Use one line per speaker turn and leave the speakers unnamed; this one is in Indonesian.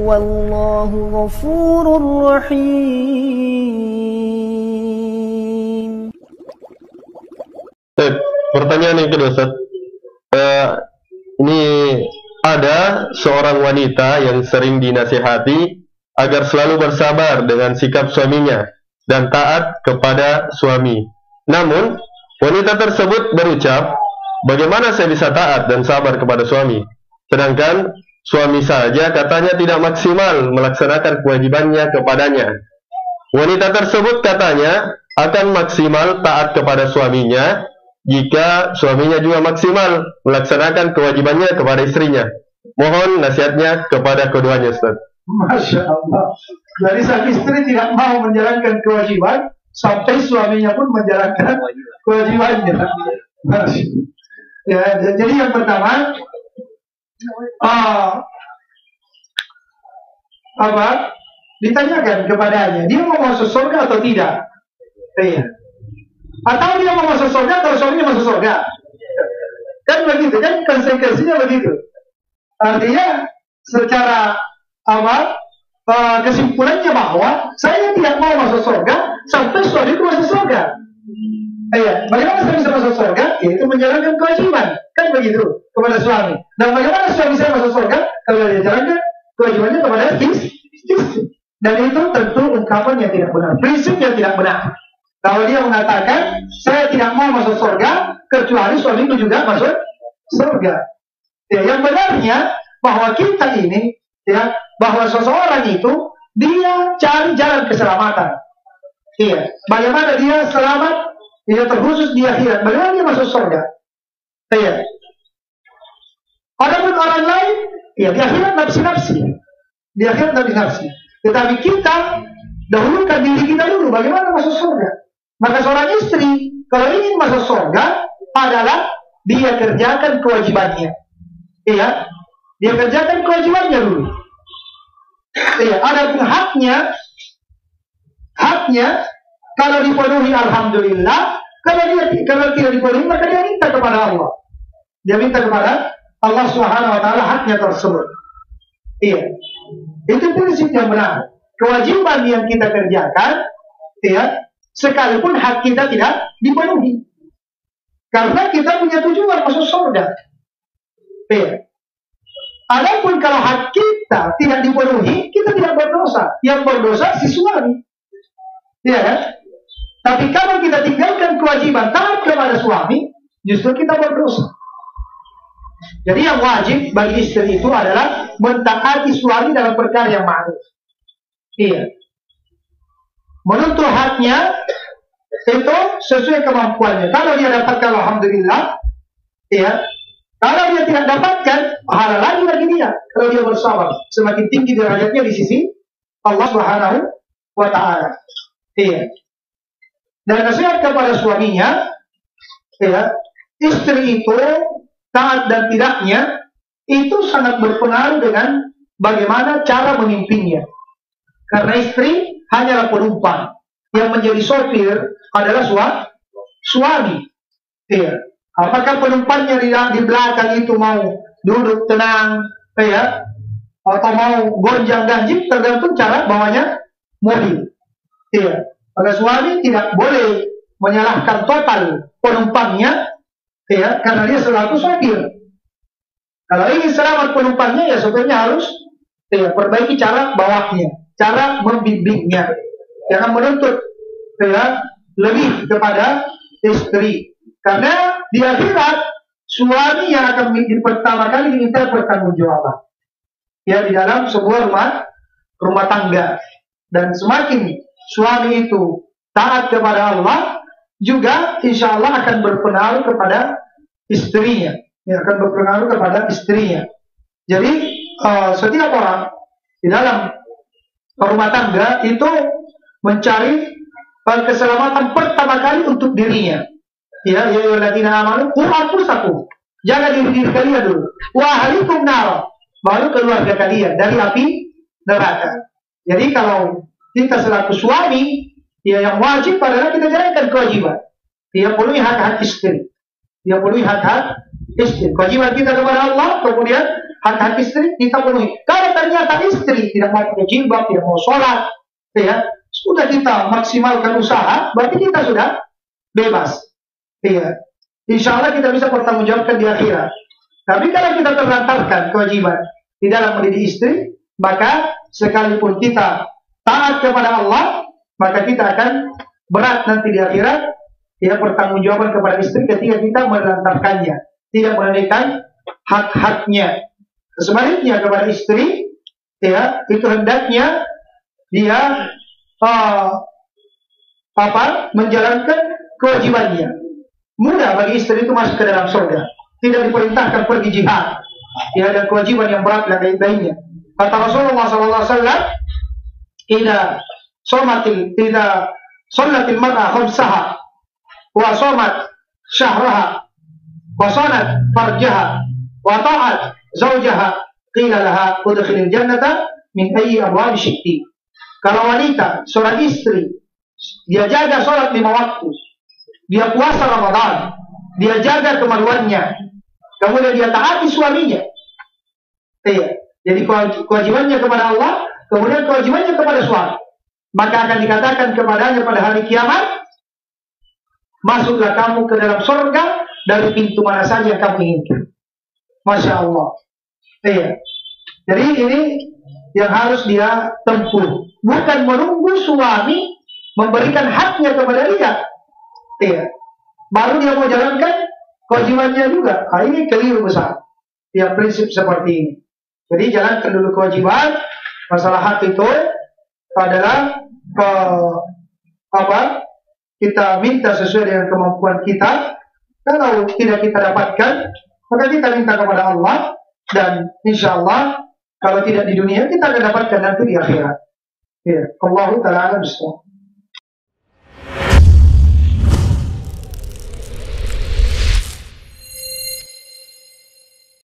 Wallahu ghafurur rahim.
Pertanyaan yang kedua, Ustaz. Ini ada seorang wanita yang sering dinasihati agar selalu bersabar dengan sikap suaminya dan taat kepada suami. Namun, wanita tersebut berucap, bagaimana saya bisa taat dan sabar kepada suami? Sedangkan suami saja katanya tidak maksimal melaksanakan kewajibannya kepadanya. Wanita tersebut katanya akan maksimal taat kepada suaminya jika suaminya juga maksimal melaksanakan kewajibannya kepada istrinya. Mohon nasihatnya kepada keduanya, Ustaz.
Masya Allah. Jadi sang istri tidak mau menjalankan kewajiban sampai suaminya pun menjalankan kewajibannya. Ya, jadi yang pertama, ditanyakan kepadanya, dia mau masuk surga atau tidak? Iya. Atau dia mau masuk surga atau suaminya masuk surga? Kan begitu, kan konsekuensinya begitu. Artinya secara kesimpulannya bahwa saya tidak mau masuk surga sampai suamiku masuk surga. Iya. Bagaimana saya bisa masuk surga? Yaitu menjalankan kewajiban, kan begitu, kepada suami. Dan bagaimana suami saya masuk surga? Kalau dia jalankan kewajibannya kepada istri. Dan itu tentu ungkapan yang tidak benar, prinsip yang tidak benar. Kalau dia mengatakan saya tidak mau masuk surga kecuali suamiku juga masuk surga. Ya, yang benarnya bahwa kita ini, ya, bahwa seseorang itu dia cari jalan keselamatan. Iya. Bagaimana dia selamat? Dia terkhusus di akhirat. Bagaimana dia masuk surga? Iya. Adapun orang lain, ya di akhirat nafsi-nafsi. Di akhirat nafsi-nafsi. Tetapi kita dahulukan diri kita dulu. Bagaimana masuk surga? Maka seorang istri kalau ingin masuk surga adalah dia kerjakan kewajibannya. Iya. Dia kerjakan kewajibannya dulu. Iya. Adapun haknya kalau dipenuhi alhamdulillah, kalau tidak dipenuhi maka dia minta kepada Allah. Dia minta kepada Allah Subhanahu wa taala haknya tersebut. Iya. Itu prinsip yang benar. Kewajiban yang kita kerjakan, ya, sekalipun hak kita tidak dipenuhi. Karena kita punya tujuan masuk surga. Iya. Adapun kalau hak kita tidak dipenuhi, kita tidak berdosa. Yang berdosa si suami. Iya kan? Tapi kalau kita tinggalkan kewajiban taat kepada suami, justru kita berdosa. Jadi yang wajib bagi istri itu adalah mentaati suami dalam perkara yang ma'ruf. Iya. Menuntut haknya itu sesuai kemampuannya. Kalau dia dapatkan alhamdulillah, iya. Kalau dia tidak dapatkan, pahala lagi bagi dia. Kalau dia bersabar, semakin tinggi derajatnya di sisi Allah Subhanahu wa taala. Iya. Dan nasihat kepada suaminya, ya, istri itu taat dan tidaknya itu sangat berpengaruh dengan bagaimana cara memimpinnya. Karena istri hanyalah penumpang, yang menjadi sopir adalah suami. Iya. Apakah penumpangnya di belakang itu mau duduk tenang, ya, atau mau gonjang ganjing, tergantung cara bawanya mobil. Iya. Maka suami tidak boleh menyalahkan total penumpangnya, ya, karena dia selaku sopir. Kalau ingin selamat penumpangnya, ya sopirnya harus, ya, perbaiki cara bawahnya, cara membimbingnya. Jangan menuntut, ya, lebih kepada istri. Karena di akhirat suami yang akan pertama kali diminta pertanggungjawaban, ya, di dalam sebuah rumah tangga. Dan semakin suami itu taat kepada Allah, juga insya Allah akan berpengaruh kepada istrinya, ya, akan berpengaruh kepada istrinya. Jadi setiap orang di dalam rumah tangga itu mencari keselamatan pertama kali untuk dirinya. Ya, ya ayyuhalladzina amanu qu anfusakum. Jaga diri kalian dulu. Wa ahlikum nar. Baru keluarga kalian dari api neraka. Jadi kalau kita selaku suami, ya, yang wajib adalah kita jalankan kewajiban. Dia penuhi hak-hak istri. Dia penuhi hak-hak istri. Kewajiban kita kepada Allah, kemudian hak-hak istri kita penuhi. Kalau ternyata istri tidak mau pakai jilbab, tidak mau sholat, ya, sudah kita maksimalkan usaha, berarti kita sudah bebas. Ya. Insya Allah kita bisa pertanggungjawabkan di akhirat. Tapi kalau kita terlantarkan kewajiban di dalam mendidik istri, maka sekalipun kita taat kepada Allah, maka kita akan berat nanti di akhirat, ya, pertanggungjawaban kepada istri ketika kita melantarkannya, tidak menunaikan hak-haknya. Sebaliknya kepada istri, ya, itu hendaknya dia menjalankan kewajibannya. Mudah bagi istri itu masuk ke dalam surga. Tidak diperintahkan pergi jihad. Ya, ada kewajiban yang berat lainnya. Kata Rasulullah SAW, "Idza sholatil mar'a khamsaha wa shamat syahraha wa sanat farjaha wa ta'at zawjaha qila laha udkhilil jannata min ayyi abwabi syi'ti." Kalau wanita, seorang istri, dia jaga sholat 5 waktu, dia puasa Ramadan, dia jaga kemaluannya, kemudian dia taati suaminya. Iya. Jadi kewajibannya kepada Allah, kemudian kewajibannya kepada suami. Maka akan dikatakan kepadanya pada hari kiamat, masuklah kamu ke dalam surga dari pintu mana saja yang kamu inginkan. Masya Allah. Iya. Jadi ini yang harus dia tempuh. Bukan menunggu suami memberikan haknya kepada dia. Iya. Baru dia mau jalankan kewajibannya juga. Nah, ini keliru besar. Ya, prinsip seperti ini. Jadi jalankan dulu kewajiban. Masalah hak itu adalah kita minta sesuai dengan kemampuan kita. Kalau tidak kita dapatkan, maka kita minta kepada Allah, dan insya Allah kalau tidak di dunia kita akan dapatkan nanti di akhirat. Ya, Allahu ta'ala alam.